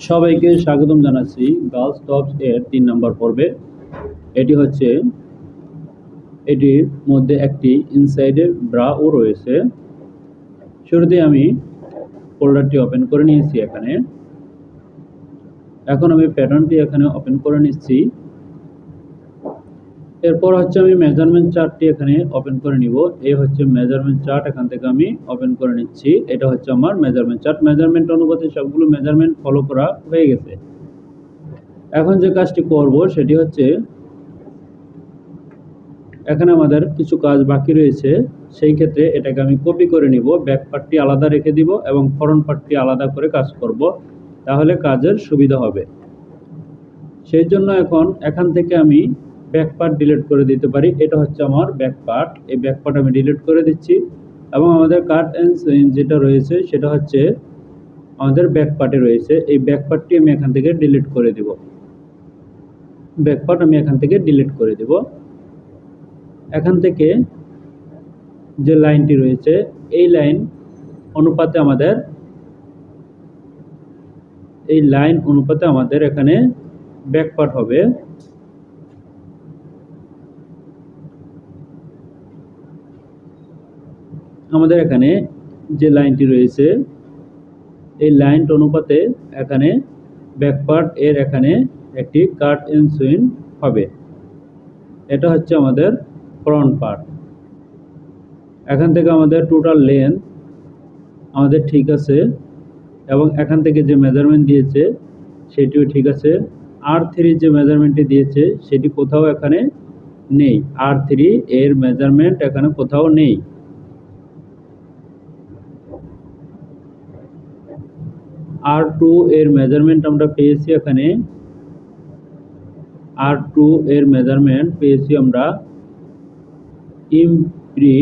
সবাইকে স্বাগতম জানাচ্ছি গার্লস টপস এর 3 নম্বর পর্বে। এটির মধ্যে একটি ইনসাইডের ব্রাও রয়েছে। শুরুতে আমি ফোল্ডারটি ওপেন করে নিয়েছি। এখন আমি প্যাটার্নটি এখানে ওপেন করে নিচ্ছি। এরপর আমি মেজারমেন্ট চার্টটি এখানে ওপেন করে নিব। এই হচ্ছে মেজারমেন্ট চার্ট, এখান থেকে আমি ওপেন করে নিচ্ছি। এটা হচ্ছে আমার মেজারমেন্ট চার্ট। মেজারমেন্ট অনুপাতে সবগুলো মেজারমেন্ট ফলো করা হয়ে গেছে। এখন যে কাজটি করব সেটি হচ্ছে, এখানে আমাদের কিছু কাজ বাকি রয়েছে। সেই ক্ষেত্রে এটাকে আমি কপি করে নিব, ব্যাক পার্টটি আলাদা রেখে দিব এবং ফ্রন্ট পার্টটি আলাদা করে কাজ করব, তাহলে কাজের সুবিধা হবে। সেই জন্য এখান থেকে আমি ব্যাক পার্ট ডিলিট করে দিতে পারি। এটা হচ্ছে আমার ব্যাক পার্ট। এই ব্যাক পার্ট আমি ডিলিট করে দিচ্ছি এবং আমাদের কাট এন্ড সুইং যেটা রয়েছে সেটা হচ্ছে আমাদের ব্যাক পার্টে রয়েছে। এই ব্যাক পার্টটি আমি এখান থেকে ডিলিট করে দিব। ব্যাক পার্ট আমি এখান থেকে ডিলিট করে দিব। এখান থেকে যে লাইনটি রয়েছে এই লাইন অনুপাতে আমাদের এখানে ব্যাক পার্ট হবে। আমাদের এখানে যে লাইনটি রয়েছে এই লাইন অনুপাতে এখানে ব্যাক পার্ট এর এখানে একটি কাট এন্ড সুইং হবে। এটা হচ্ছে আমাদের ফ্রন্ট পার্ট। এখান থেকে আমাদের টোটাল লেন্থ আমাদের ঠিক আছে এবং এখান থেকে যে মেজারমেন্ট দিয়েছে সেটিও ঠিক আছে। R3 যে মেজারমেন্টটি দিয়েছে সেটি কোথাও এখানে নেই। R3 এর মেজারমেন্ট এখানে কোথাও নেই। R2 এর মেজারমেন্ট আমরা পেয়েছি এখানে। R2 এর মেজারমেন্ট পেয়েছি আমরা ইমপ্রি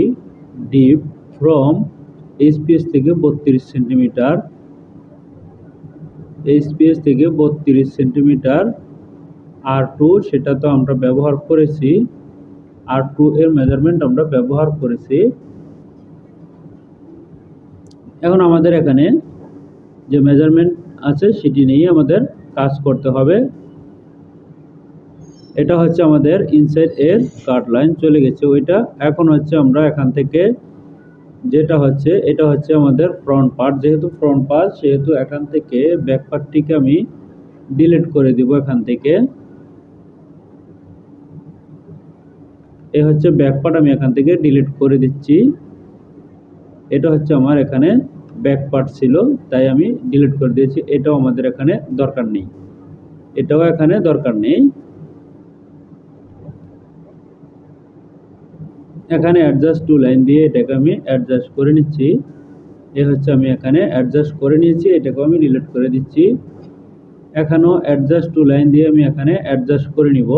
ডিপ ফ্রম এইচপিএস থেকে 32 সেন্টিমিটার, এইচপিএস থেকে 32 সেন্টিমিটার। R2 সেটা তো আমরা ব্যবহার করেছি, R2 এর মেজারমেন্ট আমরা ব্যবহার করেছি। এখন আমাদের এখানে যে মেজারমেন্ট আছে সেটি নিয়ে আমাদের কাজ করতে হবে। এটা হচ্ছে আমাদের ইনসাইড এর কাট লাইন চলে গেছে ওইটা। এখন আমরা এখান থেকে এটা হচ্ছে আমাদের ফ্রন্ট পার্ট। যেহেতু ফ্রন্ট পার্ট সেহেতু এখান থেকে ব্যাক পার্টটিকে আমি ডিলিট করে দিব। এখান থেকে এই হচ্ছে ব্যাক পার্ট, আমি এখান থেকে ডিলিট করে দিচ্ছি। এটা হচ্ছে আমার এখানে ব্যাক পার্ট ছিল, তাই আমি ডিলিট করে দিয়েছি। এটাও আমাদের এখানে দরকার নেই, এটাও এখানে দরকার নেই। এখানে অ্যাডজাস্ট টু লাইন দিয়ে এটাকে আমি অ্যাডজাস্ট করে নিচ্ছি। আমি এখানে অ্যাডজাস্ট করে নিয়েছি, এটাকে আমি ডিলিট করে দিচ্ছি। এখানেও অ্যাডজাস্ট টু লাইন দিয়ে আমি এখানে অ্যাডজাস্ট করে নিব।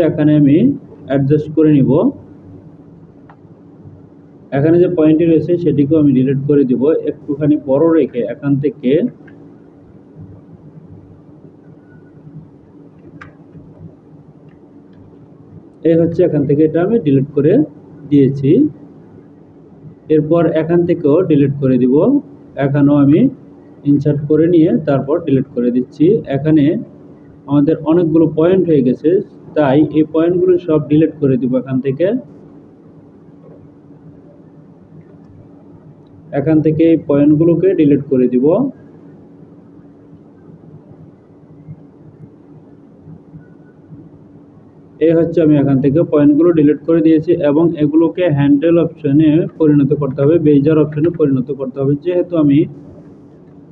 এখানে আমি অ্যাডজাস্ট করে নিব। এখানে যে পয়েন্টটি রয়েছে সেটিকেও আমি ডিলিট করে দিব, একটুখানি বড় রেখে এখান থেকে এখান থেকে এটা আমি ডিলিট করে দিয়েছি। এরপর এখান থেকেও ডিলিট করে দিব। এখানেও আমি ইনসার্ট করে নিয়ে তারপর ডিলিট করে দিচ্ছি। এখানে আমাদের অনেকগুলো পয়েন্ট হয়ে গেছে, তাই এই পয়েন্টগুলো সব ডিলিট করে দিব। এখান থেকে এই পয়েন্টগুলোকে ডিলিট করে দিব। আমি এখান থেকে পয়েন্টগুলো ডিলিট করে দিয়েছি এবং এগুলোকে হ্যান্ডেল অপশনে পরিণত করতে হবে, বেজার অপশনে পরিণত করতে হবে। যেহেতু আমি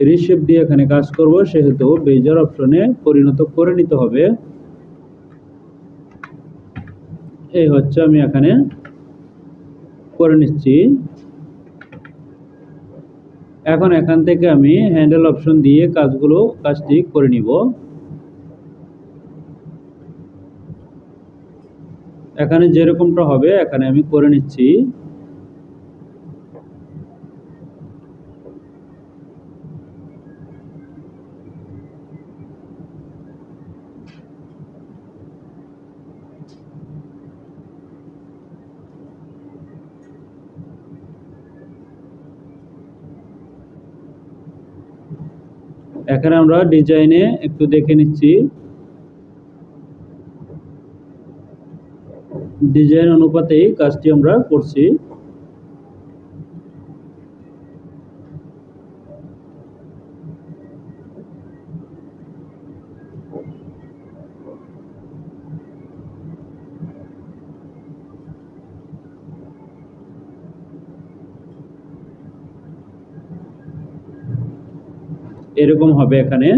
রিশেপ দিয়ে এখানে কাজ করব সেহেতু বেজার অপশনে পরিণত করে নিতে হবে। আমি এখানে করে নিচ্ছি। এখন এখান থেকে আমি হ্যান্ডেল অপশন দিয়ে কাজটি করে নিব। এখানে যেরকমটা হবে এখানে আমি করে নিচ্ছি। এখানে আমরা ডিজাইনে একটু দেখে নিচ্ছি, ডিজাইন অনুপাতেই কাজটি আমরা করছি। এরকম হবে এখানে।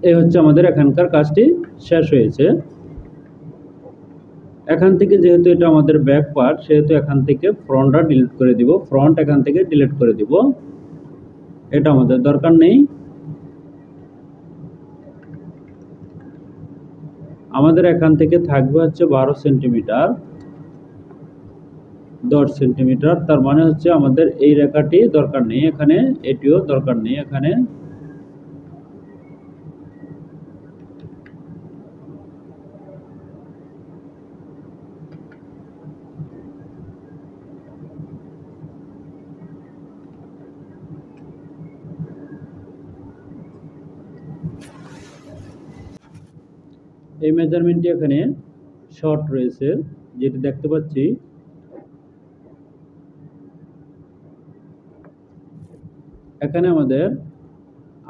এই হচ্ছে আমাদের এখানকার কাজটি শেষ হয়েছে। এখান থেকে যেহেতু এটা আমাদের ব্যাক পার্ট, সেহেতু এখান থেকে ফ্রন্টটা ডিলিট করে দিব, ফ্রন্ট এখান থেকে ডিলিট করে দিব, এটা আমাদের দরকার নেই। আমাদের এখান থেকে থাকবে হচ্ছে 12 সেন্টিমিটার 10 সেন্টিমিটার, তার মানে হচ্ছে আমাদের এই রেখাটি দরকার নেই, এখানে এটিও দরকার নেই। এখানে এই মেজারমেন্টটি এখানে শর্ট রয়েছে, যেটি দেখতে পাচ্ছি। এখানে আমাদের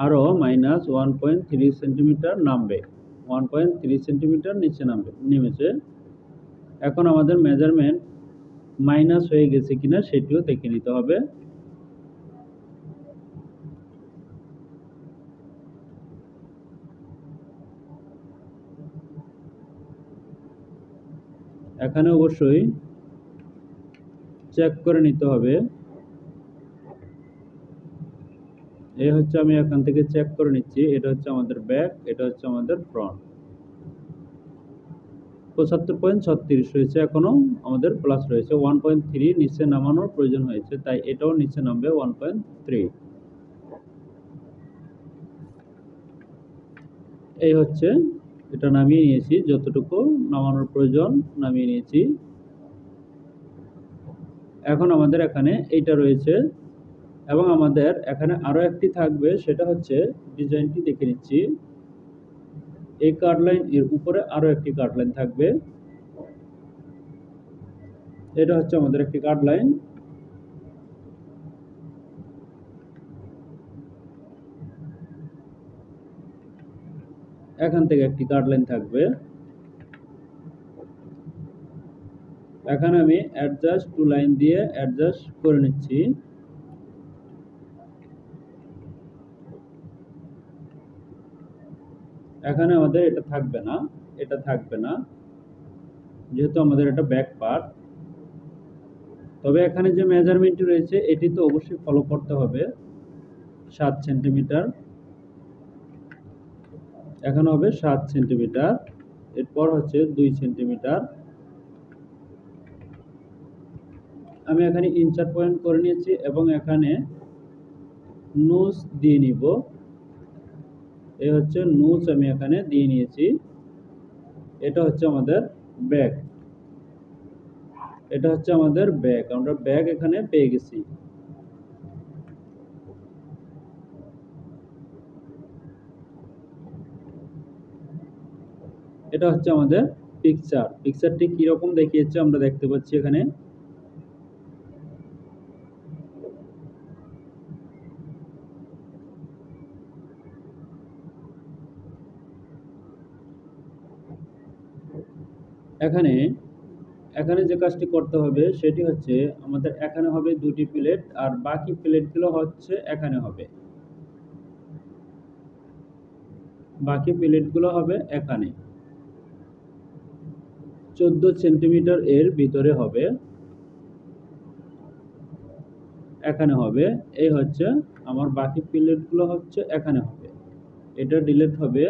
আরো -1.3 সেন্টিমিটার নামবে, 1.3 সেন্টিমিটার নিচে নেমেছে। এখন আমাদের মেজারমেন্ট মাইনাস হয়ে গেছে কিনা সেটিও দেখে নিতে হবে। এখানে অবশ্যই চেক করে নিতে হবে। এই হচ্ছে, আমি এখান থেকে চেক করে নিচ্ছি, এটা হচ্ছে আমাদের ব্যাক, এটা হচ্ছে আমাদের ফ্রন্ট। 75.36 রয়েছে, এখনো আমাদের প্লাস রয়েছে, 1.3 নিচে নামানোর প্রয়োজন হয়েছে, তাই এটাও নিচে নামবে 1.3। এই হচ্ছে, এটা নামিয়ে নিয়েছি, যতটুকু নামানোর প্রয়োজন নামিয়ে নিয়েছি। এখন আমাদের এখানে এইটা রয়েছে, এবং আমাদের এখানে আরো একটি থাকবে, সেটা হচ্ছে ডিজাইনটি দেখে নিচ্ছি। এই কাট লাইন এর উপরে আরো একটি কাট লাইন থাকবে, এটা হচ্ছে আমাদের একটি কাট লাইন। এখান থেকে একটি কাট লাইন থাকবে। এখানে আমি অ্যাডজাস্ট টু লাইন দিয়ে অ্যাডজাস্ট করে নিচ্ছি। এখানে আমাদের এটা থাকবে না, এটা থাকবে না, যেহেতু আমাদের এটা ব্যাক পার্ট। তবে এখানে যে মেজারমেন্টটি রয়েছে এটি তো অবশ্যই ফলো করতে হবে। 7 সেন্টিমিটার, এখানে হবে 7 সেন্টিমিটার, এরপর হচ্ছে 2 সেন্টিমিটার। আমি এখানে ইনসার্ট পয়েন্ট করে নিয়েছি, এবং এখানে নোজ দিয়ে নিব। এই হচ্ছে নোজ, আমি এখানে দিয়ে নিয়েছি। এটা হচ্ছে আমাদের ব্যাক, এটা হচ্ছে আমাদের ব্যাক, আমরা ব্যাক এখানে পেয়ে গেছি। এটা হচ্ছে আমাদের পিকচার। পিকচারটি কিরকম দেখিয়েছে আমরা দেখতে পাচ্ছি এখানে। এখানে এখানে যে কাজটি করতে হবে সেটি হচ্ছে, আমাদের এখানে হবে 2টি প্লেট, আর বাকি প্লেটগুলো হচ্ছে এখানে হবে, বাকি প্লেটগুলো হবে এখানে 14 সেন্টিমিটার এর ভিতরে হবে, এখানে হবে। এই হচ্ছে আমার বাকি প্লেটগুলো হচ্ছে এখানে হবে, এটা ডিলিট হবে,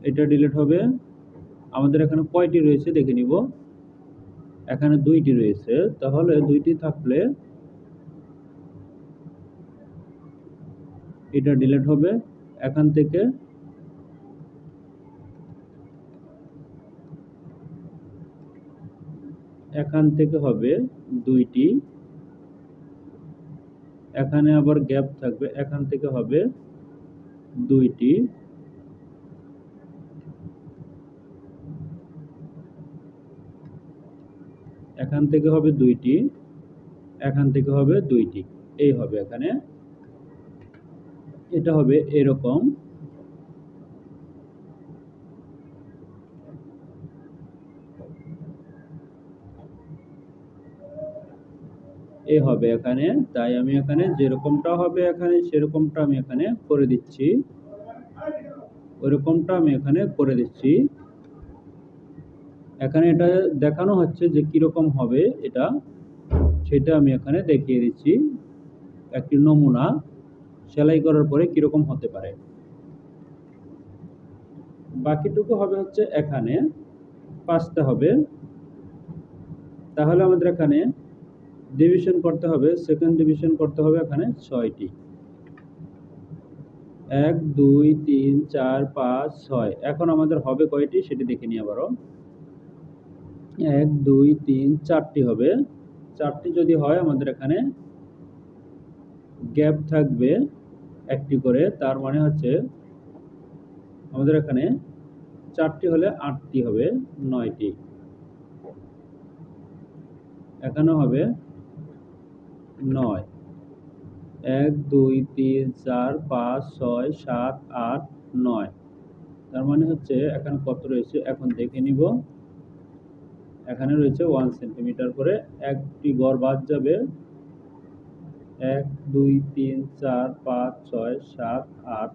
এটা ডিলিট হবে। আমাদের এখানে কয়টি রয়েছে দেখে নিব, এখানে 2টি রয়েছে, তাহলে 2টি থাকলে এটা ডিলিট হবে, এখান থেকে হবে 2টি, এখানে আবার গ্যাপ থাকবে, এখান থেকে হবে 2টি, এখান থেকে হবে 2টি, এখান থেকে হবে 2টি, এই হবে এখানে। এটা হবে এরকম, এই হবে এখানে। তাই আমি এখানে যেরকমটা হবে এখানে সেরকমটা আমি এখানে করে দিচ্ছি, ওইরকমটা আমি এখানে করে দিচ্ছি। এখানে এটা দেখানো হচ্ছে যে কিরকম হবে এটা, সেটা আমি এখানে দেখিয়ে দিচ্ছি একটি নমুনা সেলাই করার পরে কিরকম হতে পারে। বাকিটুকু হবে হচ্ছে এখানে 5টা হবে, তাহলে আমাদের এখানে ডিভিশন করতে হবে, সেকেন্ড ডিভিশন করতে হবে এখানে 6টি, 1 2 3 4 5 6। এখন আমাদের হবে কয়টি সেটি দেখে নিই আবারও। 1 2 3 4টি হবে। 4টি যদি হয় আমাদের এখানে গ্যাপ থাকবে একটি করে, তার মানে হচ্ছে আমাদের এখানে 4টি হলে 8টি হবে, 9টি। এখানে হবে 9, 1 2 3 4 5 6 7 8 9। তার মানে হচ্ছে এখানে কত রয়েছে এখন দেখে নিব। এখানে রয়েছে 1 সেন্টিমিটার করে, একটি গড় বাদ যাবে। 1 2 3 4 5 6 7 8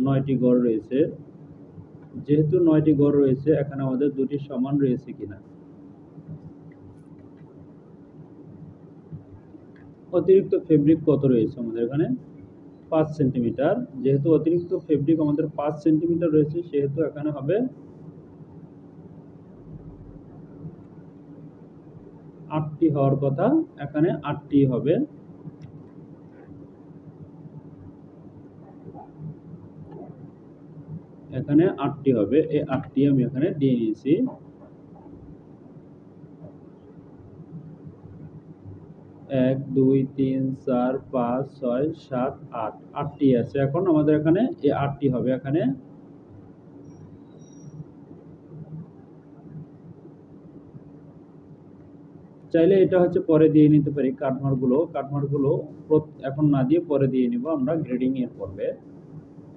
9টি গড় রয়েছে। যেহেতু 9টি গড় রয়েছে, এখানে আমাদের দুটি সমান রয়েছে কিনা। অতিরিক্ত ফেব্রিক কত রয়েছে আমাদের এখানে 5 সেন্টিমিটার। যেহেতু অতিরিক্ত ফেব্রিক আমাদের 5 সেন্টিমিটার রয়েছে, সেহেতু এখানে হবে 8টি হওয়ার কথা, এখানে 8টি হবে। এখানে 8টি হবে, এই 8টি আমি এখানে দিয়ে নিয়েছি। 1 2 3 4 5 6 7 8, 8টি আছে। এখন আমাদের এখানে এই 8টি হবে এখানে। চাইলে এটা হচ্ছে পরে দিয়ে নিতে পারি, কাটমারগুলো এখন না দিয়ে পরে দিয়ে নিব আমরা গ্রেডিং এর পর্বে।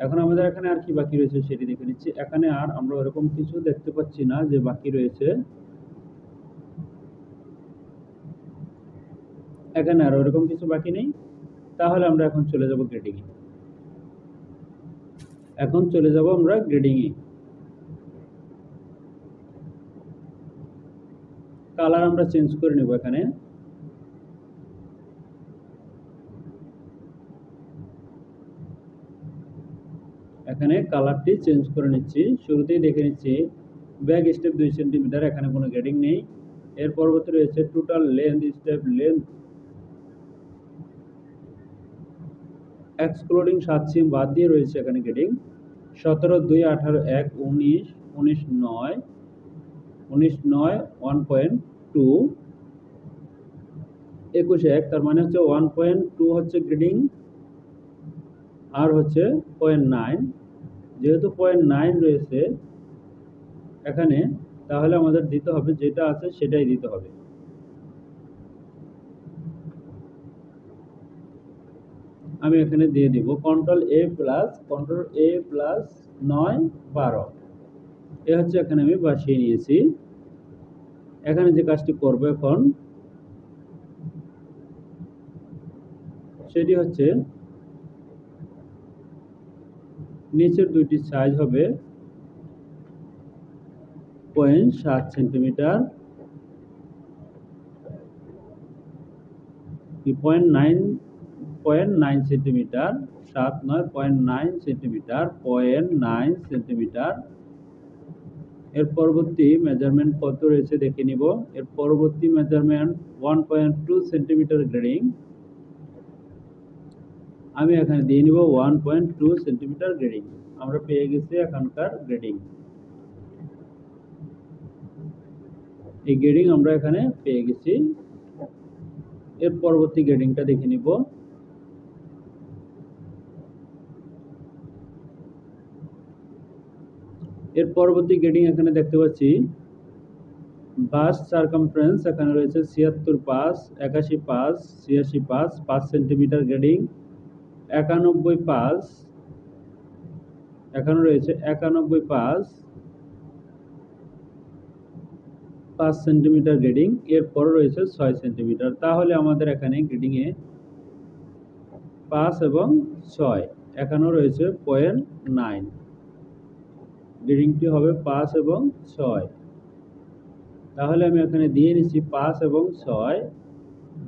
এখন আমাদের এখানে আর কি বাকি রয়েছে সেটি দেখে নিচ্ছি। এখানে আর আমরা এরকম কিছু দেখতে পাচ্ছি না যে বাকি রয়েছে, এখানে আর ওরকম কিছু বাকি নেই। তাহলে আমরা এখন চলে যাব গ্রেডিং এ। এখন চলে যাব আমরা গ্রেডিং এ। কালার আমরা চেঞ্জ করে নেব এখানে। এখানে কালারটি চেঞ্জ করে নিচ্ছি। শুরুতেই দেখে নিচ্ছি ব্যাক স্টেপ 2 সেন্টিমিটার, এখানে কোনো গ্রেডিং নেই। এর পরবর্তী রয়েছে total length, step length excluding 7 সিম বাদ দিয়ে রয়েছে এখানে গ্রেডিং। 17 2 18 1 19 19 9 19 9 1.2 21 1, তার মানে হচ্ছে 1.2 হচ্ছে গ্রেডিং, আর হচ্ছে 0.9। যেহেতু 0.9 রয়েছে এখানে, তাহলে আমাদের দিতে হবে যেটা আছে সেটাই দিতে হবে। আমি এখানে দিয়ে দিব কন্ট্রোল A প্লাস 9 12, এ হচ্ছে এখানে আমি বসিয়ে নিয়েছি। এখানে যে কাজটি করব এখন সেটি হচ্ছে নিচের দুইটি সাইজ হবে 0.7 সেন্টিমিটার, 0.9 সেন্টিমিটার, 7 9 0.9 সেন্টিমিটার, 0.9 সেন্টিমিটার। এর পরবর্তী মেজারমেন্ট কত রয়েছে দেখে নিব। এর পরবর্তী মেজারমেন্ট 1.2 সেন্টিমিটার গ্রেডিং, আমি এখানে দিয়ে নিব 1.2 সেন্টিমিটার গ্রেডিং। আমরা পেয়ে গেছি এখানকার গ্রেডিং। এই গ্রেডিং আমরা এখানে পেয়ে গেছি। এর পরবর্তী গ্রেডিংটা দেখে নিব। এর পরবর্তী গ্রেডিং এখানে দেখতে পাচ্ছি বাস্ট সারকামফারেন্স এখানে রয়েছে 76 pass, 81 pass, 86 pass, 5 centimetre grading, 91 pass, এখানে রয়েছে 91 পাস, 5 সেন্টিমিটার গ্রেডিং। এরপর রয়েছে 6 সেন্টিমিটার। তাহলে আমাদের এখানে গ্রেডিং এ 5 এবং 6 এখানেও রয়েছে 0.9। গ্রেডিংটি হবে 5 এবং 6। তাহলে আমি এখানে দিয়ে নিচ্ছি 5 এবং 6।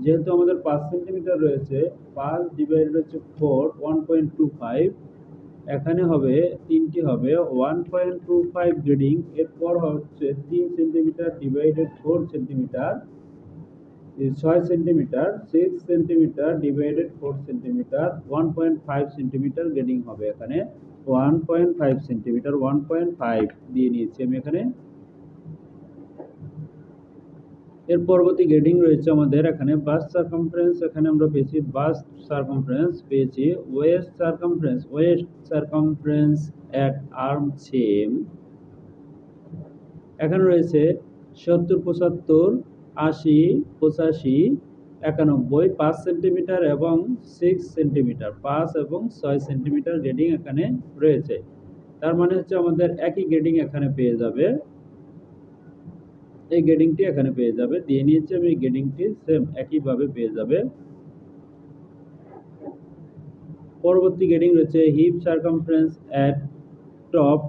যেহেতু আমাদের 5 সেন্টিমিটার রয়েছে, 5 ডিভাইডেড হচ্ছে 4, 1.25। এখানে হবে 3টি হবে 1.25 গ্রেডিং। এরপর হচ্ছে 3 centimetre divided 4 centimetre, 6 centimetre, 6 centimetre divided 4 centimetre, 1.5 centimetre grading হবে এখানে। 1.5 সেন্টিমিটার, 1.5 দিয়ে নিয়েছি আমি এখানে। এর পরবর্তী গ্রেডিং রয়েছে আমাদের এখানে বাস্ট সারকামফারেন্স। এখানে আমরা পেয়েছি বাস্ট সারকামফারেন্স, পেয়েছি ওয়েস্ট সারকামফারেন্স এট আর্ম সেম। এখানে রয়েছে 70, 75, 80, 85, 91, 5 সেন্টিমিটার এবং 6 সেন্টিমিটার, 5 এবং 6 সেন্টিমিটার গ্রেডিং এখানে রয়েছে। তার মানে হচ্ছে আমাদের একই গ্রেডিং এখানে পেয়ে যাবে। এই গ্রেডিংটি এখানে পেয়ে যাবে, দিয়ে নিয়েছি আমি। গ্রেডিংটি সেম একইভাবে পেয়ে যাবে। পরবর্তী গ্রেডিং রয়েছে hip circumference at top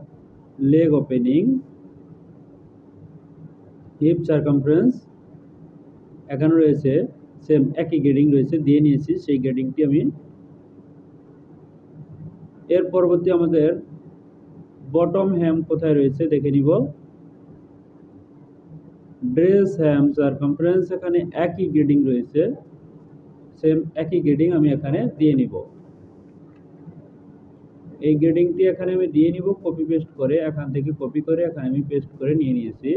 leg opening. Hip circumference এখানে রয়েছে সেম একই গ্রেডিং রয়েছে, দিয়ে নিয়েছি সেই গ্রেডিংটি আমি। এর পরবর্তী আমাদের বটম হ্যাম কোথায় রয়েছে দেখে নিব। ড্রেস হ্যাম সারকামফারেন্স এখানে একই গ্রেডিং রয়েছে, সেম একই গ্রেডিং আমি এখানে দিয়ে নিব। এই গ্রেডিংটি এখানে আমি দিয়ে নিব কপি পেস্ট করে। এখান থেকে কপি করে এখানে আমি পেস্ট করে নিয়ে নিয়েছি।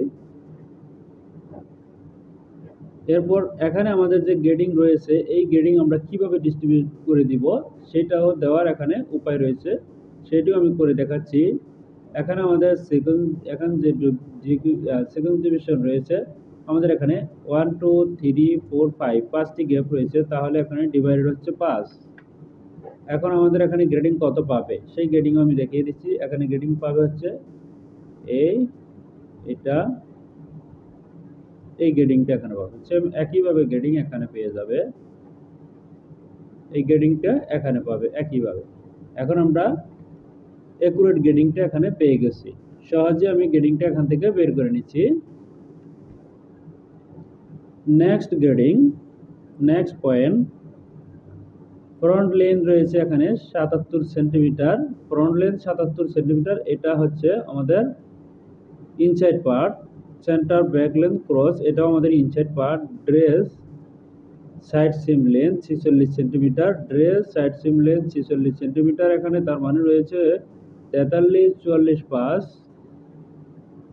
এরপর এখানে আমাদের যে গ্রেডিং রয়েছে, এই গ্রেডিং আমরা কিভাবে ডিস্ট্রিবিউট করে দিব সেটাও দেওয়ার এখানে উপায় রয়েছে, সেটিও আমি করে দেখাচ্ছি। এখানে আমাদের সেকেন্ড ডিভিশন রয়েছে আমাদের এখানে 1, 2, 3, 4, 5 5টি গ্যাপ রয়েছে। তাহলে এখানে ডিভাইডেড হচ্ছে 5। এখন আমাদের এখানে গ্রেডিং কত পাবে সেই গ্রেডিং আমি দেখিয়ে দিচ্ছি। এখানে গ্রেডিং পাবে হচ্ছে এটা, এই গ্রেডিংটা এখানে পাবে। সেম একইভাবে গ্রেডিং এখানে পেয়ে যাবে, এই গ্রেডিংটা এখানে পাবে একইভাবে। এখন আমরা অ্যাকুরেট গ্রেডিংটা এখানে পেয়ে গেছি। সহজে আমি গ্রেডিংটা এখান থেকে বের করে নিচ্ছি। Next grading, next point, front lane রয়েছে এখানে 77 সেন্টিমিটার। ফ্রন্ট লেন 77 সেন্টিমিটার, এটা হচ্ছে আমাদের inside part. Centre back length cross, এটাও আমাদের ইনসাইড পার্ট। ড্রেস সাইড সিম লেন্থ 46 সেন্টিমিটার, ড্রেস সাইড সিম লেন্থ 46 সেন্টিমিটার। এখানে তার মানে রয়েছে 43, 44 pass,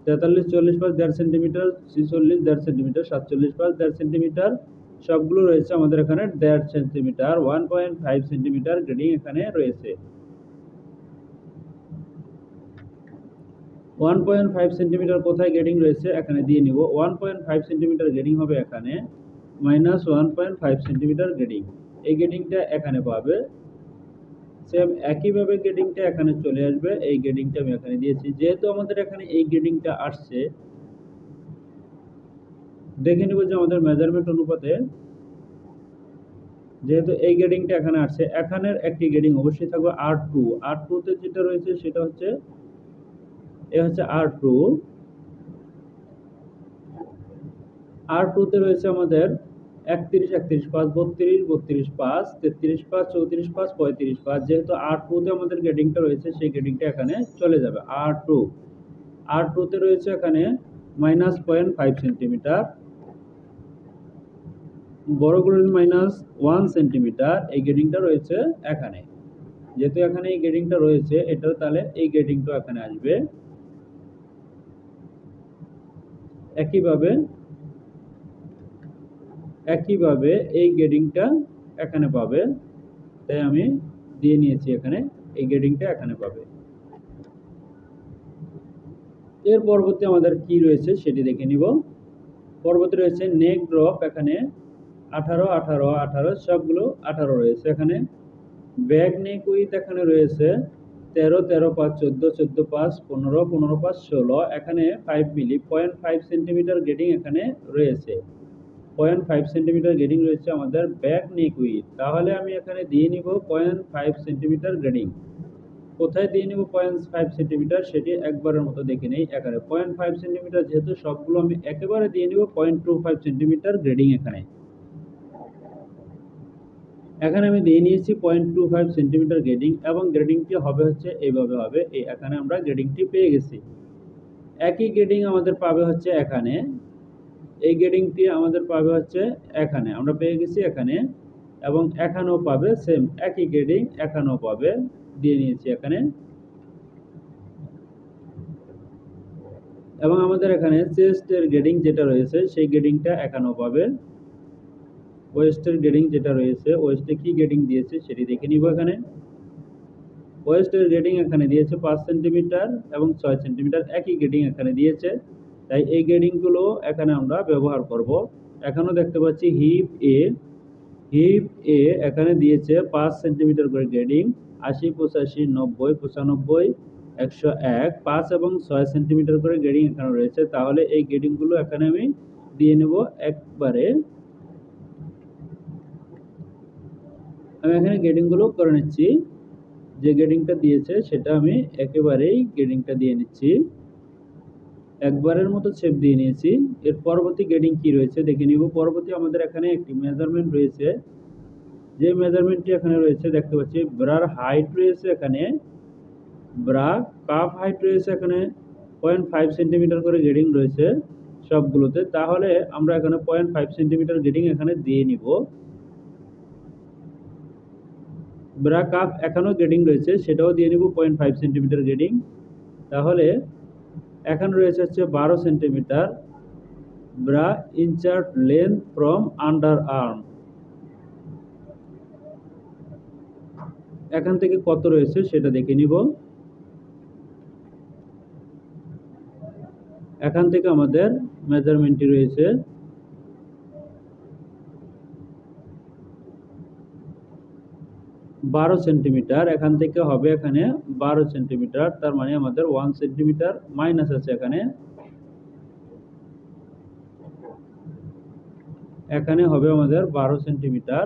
43, 44 pass 1.5 centimetre, 46 1.5 centimetre, 47 pass 1.5 centimetre, সবগুলো রয়েছে আমাদের এখানে 1.5 সেন্টিমিটার। 1.5 সেন্টিমিটার গ্রেডিং এখানে রয়েছে। 1.5 সেন্টিমিটার কোথায় গ্রেডিং রয়েছে এখানে দিয়ে নিব। 1.5 সেন্টিমিটার গ্রেডিং হবে এখানে, মাইনাস 1.5 সেন্টিমিটার গ্রেডিং, এই গ্রেডিংটা এখানে পাবে। সেম একইভাবে গ্রেডিংটা এখানে চলে আসবে। এই গ্রেডিংটা আমি এখানে দিয়েছি। যেহেতু আমাদের এখানে এই গ্রেডিংটা আসছে, দেখে নিব যে আমাদের মেজারমেন্ট অনুপাতে যেহেতু এই গ্রেডিংটা এখানে আসছে, এখানের একটি গ্রেডিং অবশ্যই থাকবে R2। R2 তে যেটা রয়েছে সেটা হচ্ছে R2। R2 তে রয়েছে আমাদের 31, 31 pass, 32, 32 pass, 33 pass, 34 pass, 35 pass. যেহেতু R2 তে আমাদের গ্রেডিংটা রয়েছে, সেই গ্রেডিংটা এখানে চলে যাবে। R2 তে রয়েছে এখানে মাইনাস 0.5 সেন্টিমিটার। বড়গুলোর -1 সেন্টিমিটার এই গ্রেডিংটা রয়েছে এখানে। যেহেতু এখানে এই গ্রেডিংটা রয়েছে, এটাও তাহলে এই গ্রেডিংটা এখানে আসবে। একইভাবে এই গ্রেডিংটা এখানে পাবে, তাই আমি দিয়ে নিয়েছি এখানে এই গ্রেডিংটা এখানে পাবে। এর পরবর্তী আমাদের কি রয়েছে সেটি দেখে নিব। পরবর্তী রয়েছে নেক ড্রপ, এখানে 18 18 18 সবগুলো 18 রয়েছে। এখানে ব্যাক নেক উইথ এখানে রয়েছে 13 13 5 14 14 5 15 15 5 16। এখানে 5 মিলি 0.5 সেন্টিমিটার গ্রেডিং এখানে রয়েছে। 0.5 সেন্টিমিটার গ্রেডিং রয়েছে আমাদের ব্যাক নেক উইথ। তাহলে আমি এখানে দিয়ে নিব 0.5 সেন্টিমিটার গ্রেডিং। কোথায় দিয়ে নিব 0.5 সেন্টিমিটার সেটি একবারের মতো দেখে নেই। এখানে 0.5 সেন্টিমিটার যেহেতু সবগুলো আমি একেবারে দিয়ে নিব 0.25 সেন্টিমিটার গ্রেডিং। এখানে আমি দিয়ে নিয়েছি 0.25 সেন্টিমিটার গ্রেডিং, এবং গ্রেডিংটি হবে হচ্ছে এইভাবে হবে। এখানে আমরা গ্রেডিংটি পেয়ে গেছি। একই গ্রেডিং আমাদের পাবে হচ্ছে এখানে, এই গ্রেডিংটি আমাদের পাবে হচ্ছে এখানে, আমরা পেয়ে গেছি এখানে, এবং এখানেও পাবে সেম একই গ্রেডিং, এখানেও পাবে, দিয়ে নিয়েছি এখানে। এবং আমাদের এখানে চেস্টের গ্রেডিং যেটা রয়েছে সেই গ্রেডিংটা এখানেও পাবে। ওয়েস্টের গ্রেডিং যেটা রয়েছে, ওয়েস্টে কি গ্রেডিং দিয়েছে সেটি দেখে নিব। এখানে ওয়েস্টের গ্রেডিং এখানে দিয়েছে 5 সেন্টিমিটার এবং 6 সেন্টিমিটার, একই গ্রেডিং এখানে দিয়েছে, তাই এই গ্রেডিংগুলো এখানে আমরা ব্যবহার করব। এখানেও দেখতে পাচ্ছি হিপ এ এখানে দিয়েছে 5 সেন্টিমিটার করে গ্রেডিং, 80 85 90 95 101 5 এবং 6 সেন্টিমিটার করে গ্রেডিং এখানে রয়েছে। তাহলে এই গ্রেডিংগুলো এখানে আমি দিয়ে নেব একবারে। আমি এখানে গ্রেডিংগুলো করে নিচ্ছি। যে গ্রেডিংটা দিয়েছে সেটা আমি একেবারেই গ্রেডিংটা দিয়ে নিচ্ছি, একবারের মতো শেপ দিয়ে নিয়েছি। এর পরবর্তী গ্রেডিং কি রয়েছে দেখে নিব। পরবর্তী আমাদের এখানে একটি মেজারমেন্ট রয়েছে, যে মেজারমেন্টটি এখানে রয়েছে দেখতে পাচ্ছি ব্রার হাইট রয়েছে এখানে, ব্রা কাপ হাইট রয়েছে এখানে 0.5 সেন্টিমিটার করে গ্রেডিং রয়েছে সবগুলোতে। তাহলে আমরা এখানে 0.5 সেন্টিমিটার গ্রেডিং এখানে দিয়ে নিব। ব্রা কাপ এখানেও গ্রেডিং রয়েছে, সেটাও দিয়ে নিব 0.5 সেন্টিমিটার গ্রেডিং। তাহলে এখানে রয়েছে হচ্ছে 12 সেন্টিমিটার ব্রা ইনচার্ট লেন্থ ফ্রম আন্ডার আর্ম। এখান থেকে কত রয়েছে সেটা দেখে নিব। এখান থেকে আমাদের মেজারমেন্টটি রয়েছে 12 সেন্টিমিটার। এখান থেকে হবে এখানে 12 সেন্টিমিটার, তার মানে আমাদের 1 সেন্টিমিটার মাইনাস আছে এখানে। এখানে হবে আমাদের 12 সেন্টিমিটার,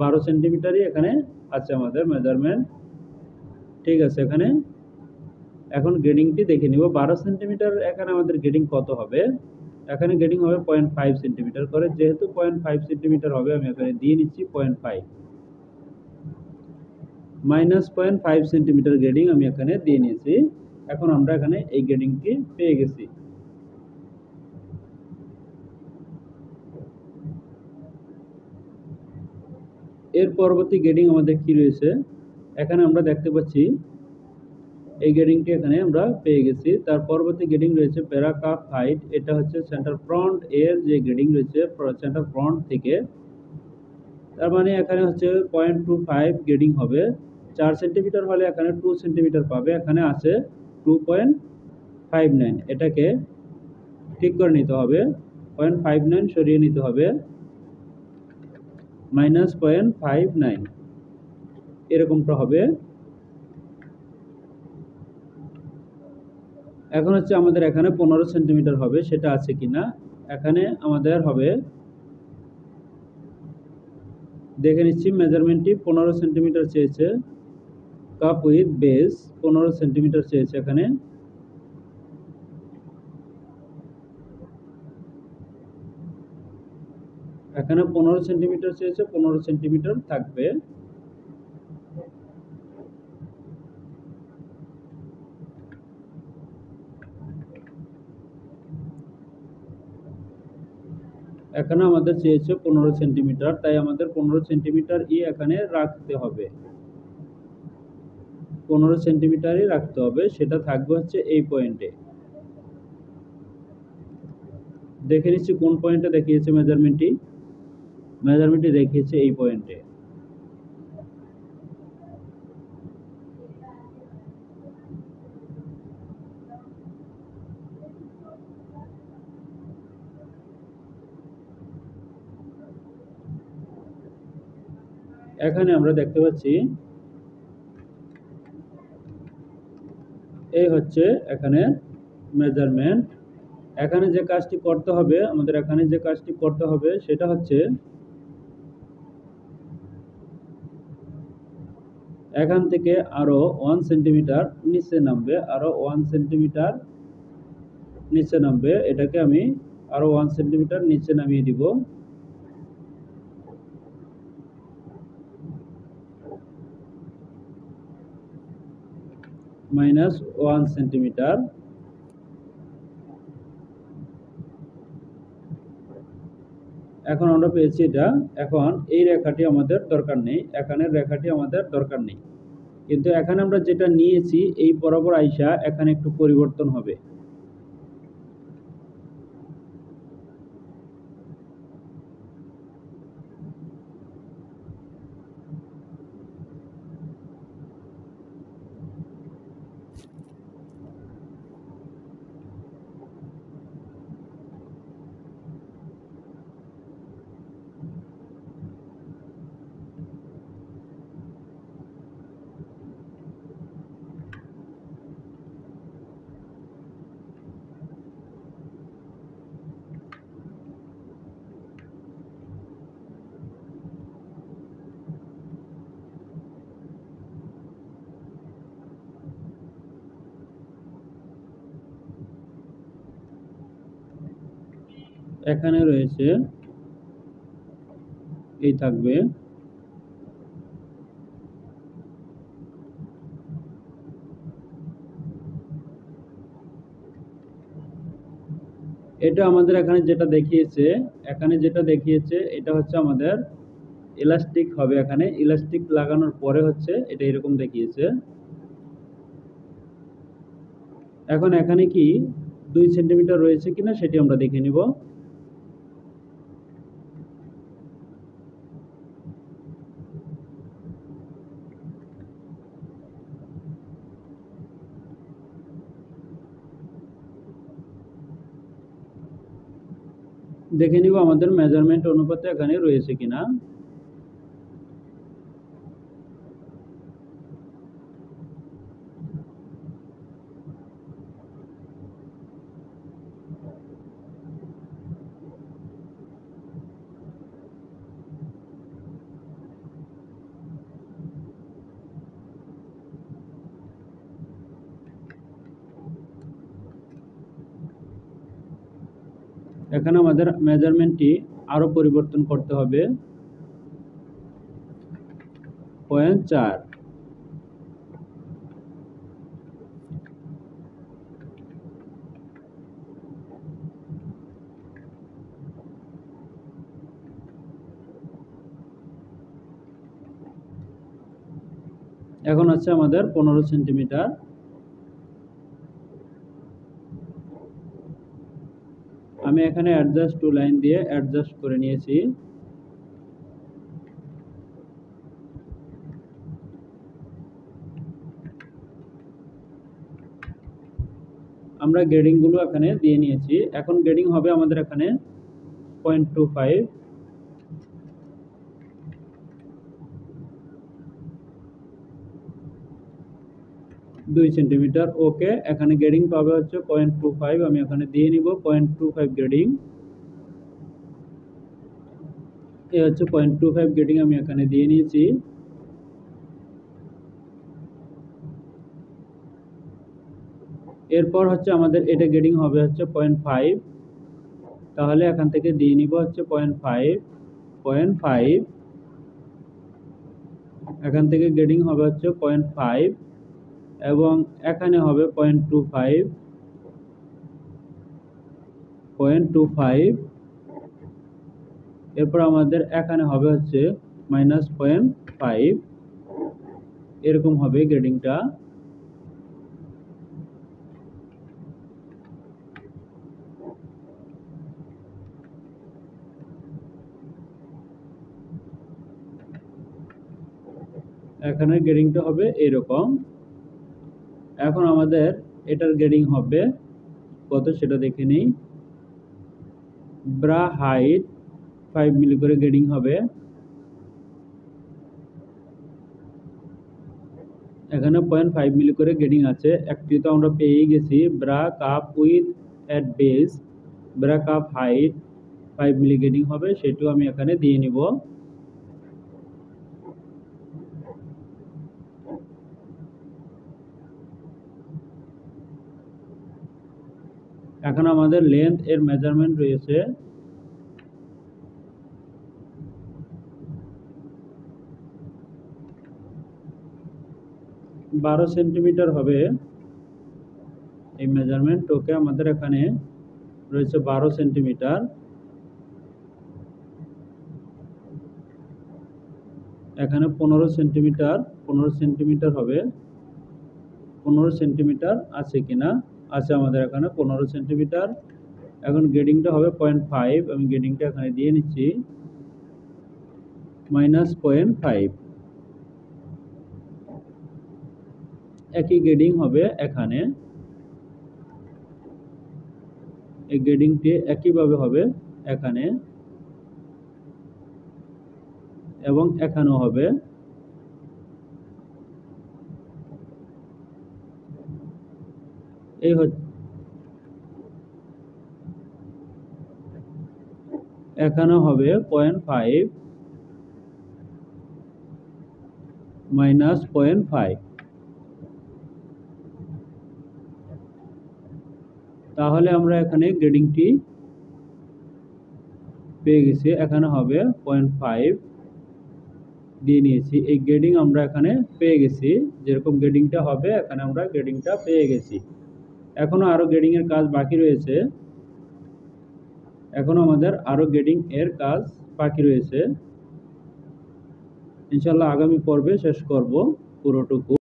12 সেন্টিমিটারই এখানে আছে আমাদের মেজারমেন্ট। ঠিক আছে, এখানে এখন গ্রেডিংটি দেখে নিব। 12 সেন্টিমিটার এখানে আমাদের গ্রেডিং কত হবে? এখানে গ্রেডিং হবে 0.5 সেন্টিমিটার করে। যেহেতু 0.5 সেন্টিমিটার হবে, আমি এখানে দিয়ে নিচ্ছি 0.5 মাইনাস 0.5 সেন্টিমিটার গ্রেডিং আমি এখানে দিয়ে নিয়েছি। এখন আমরা এখানে এই গ্রেডিংটি পেয়ে গেছি। এর পরবর্তী গ্রেডিং আমাদের কি রয়েছে এখানে আমরা দেখতে পাচ্ছি, এই গ্রেডিংটি এখানে আমরা পেয়ে গেছি। তার পরবর্তী গ্রেডিং রয়েছে প্যারা কাপ হাইট, এটা হচ্ছে সেন্টার ফ্রন্ট এর যে গ্রেডিং রয়েছে সেন্টার ফ্রন্ট থেকে, তার মানে এখানে হচ্ছে 0.25 গ্রেডিং হবে। 4 সেন্টিমিটার হলে এখানে 2 সেন্টিমিটার পাবে, এখানে আছে 2.59। এটাকে ঠিক করে নিতে হবে, 0.59 সরিয়ে নিতে হবে, মাইনাস 0.59 এরকমটা হবে। এখন হচ্ছে আমাদের এখানে 15 সেন্টিমিটার হবে, সেটা আছে কিনা এখানে আমাদের হবে দেখে নিচ্ছি। মেজারমেন্টটি 15 সেন্টিমিটার চেয়েছে, কাপ উইথ বেস 15 সেন্টিমিটার চেয়েছে এখানে। এখানে 15 সেন্টিমিটার চেয়েছে, 15 সেন্টিমিটার থাকবে। এখানে আমাদের চেয়েছে 15 সেন্টিমিটার, তাই আমাদের 15 সেন্টিমিটার এখানে রাখতে হবে, 15 সেন্টিমিটারই রাখতে হবে। সেটা থাকবে হচ্ছে এই পয়েন্টে। দেখে নিচ্ছি কোন পয়েন্টে দেখিয়েছে মেজারমেন্টটি দেখিয়েছে এই পয়েন্টে। এখানে আমরা দেখতে পাচ্ছি এই হচ্ছে এখানে মেজারমেন্ট। এখানে যে কাজটি করতে হবে আমাদের, সেটা হচ্ছে এখান থেকে আরো 1 সেন্টিমিটার নিচে নামবে, এটাকে আমি আরো 1 সেন্টিমিটার নিচে নামিয়ে দিব। -1 সেন্টিমিটার। এখন আমরা পেয়েছি এটা। এখন এই রেখাটি আমাদের দরকার নেই, এখানের রেখাটি আমাদের দরকার নেই, কিন্তু এখানে আমরা যেটা নিয়েছি এই বরাবর আইসা এখানে একটু পরিবর্তন হবে। এখানে রয়েছে এই থাকবে। এটা আমাদের এখানে যেটা দেখিয়েছে, এটা হচ্ছে আমাদের ইলাস্টিক হবে। এখানে ইলাস্টিক লাগানোর পরে হচ্ছে এটা এরকম দেখিয়েছে। এখন এখানে কি 2 সেন্টিমিটার রয়েছে কিনা সেটি আমরা দেখে নিব। দেখে নিব আমাদের মেজারমেন্ট অনুপাতে এখানে রয়েছে কিনা। এখানে আমাদের মেজারমেন্টটি আরো পরিবর্তন করতে হবে। 0.4। এখন হচ্ছে আমাদের 15 সেন্টিমিটার। আমি এখানে অ্যাডজাস্ট টু লাইন দিয়ে অ্যাডজাস্ট করে নিয়েছি। আমরা গ্রেডিং গুলো এখানে দিয়ে নিয়েছি। এখন গ্রেডিং হবে আমাদের এখানে 0.25। 2 সেন্টিমিটার। ওকে, এখানে গ্রেডিং পাবে হচ্ছে 0.25। আমি এখানে দিয়ে নিব 0.25 গ্রেডিং। এই হচ্ছে 0.25 গ্রেডিং আমি এখানে দিয়ে নিয়েছি। এরপর হচ্ছে আমাদের এটা গ্রেডিং হবে হচ্ছে 0.5। তাহলে এখান থেকে দিয়ে নিব হচ্ছে 0.5। এখান থেকে গ্রেডিং হবে হচ্ছে 0.5 এবং এখানে হবে 0.25। এরপর আমাদের এখানে হবে হচ্ছে -0.5, এরকম হবে গ্রেডিংটা। এখানে গ্রেডিংটা হবে এরকম। এখন আমাদের এটার গ্রেডিং হবে কত সেটা দেখে নিই। ব্রা হাইট 5 মিলি করে গ্রেডিং হবে। এখানে 0.5 মিলি করে গ্রেডিং আছে। একটি তো আমরা পেয়ে গেছি, bra cup with at base, bra cup height 5 milli grading হবে, সেটাও আমি এখানে দিয়ে নিব। এখন আমাদের লেন্থ এর মেজারমেন্ট রয়েছে 12 সেন্টিমিটার হবে। এই মেজারমেন্ট ওকে আমাদের এখানে রয়েছে 12 সেন্টিমিটার। এখানে 15 সেন্টিমিটার হবে। 15 সেন্টিমিটার আছে কিনা, আছে আমাদের এখানে 15 সেন্টিমিটার। এখন গ্রেডিংটা হবে 0.5, আমি গ্রেডিংটা এখানে দিয়ে নিচ্ছি -0.5। একই গ্রেডিং হবে এখানে, এই গ্রেডিংটি একইভাবে হবে এখানে এবং এখানেও হবে। এই এখানে হবে 0.5 -0.5। তাহলে আমরা এখানে গ্রেডিংটি পেয়ে গেছি। এখানে হবে 0.5 দিয়ে নিয়েছি। এই গ্রেডিং আমরা এখানে পেয়ে গেছি, যেরকম গ্রেডিংটা হবে এখানে আমরা গ্রেডিংটা পেয়ে গেছি। এখনো আরো গ্রেডিং এর কাজ বাকি রয়েছে। এখনো আমাদের আরো গ্রেডিং এর কাজ বাকি রয়েছে। ইনশাআল্লাহ আগামী পর্বে শেষ করব পুরোটুকু।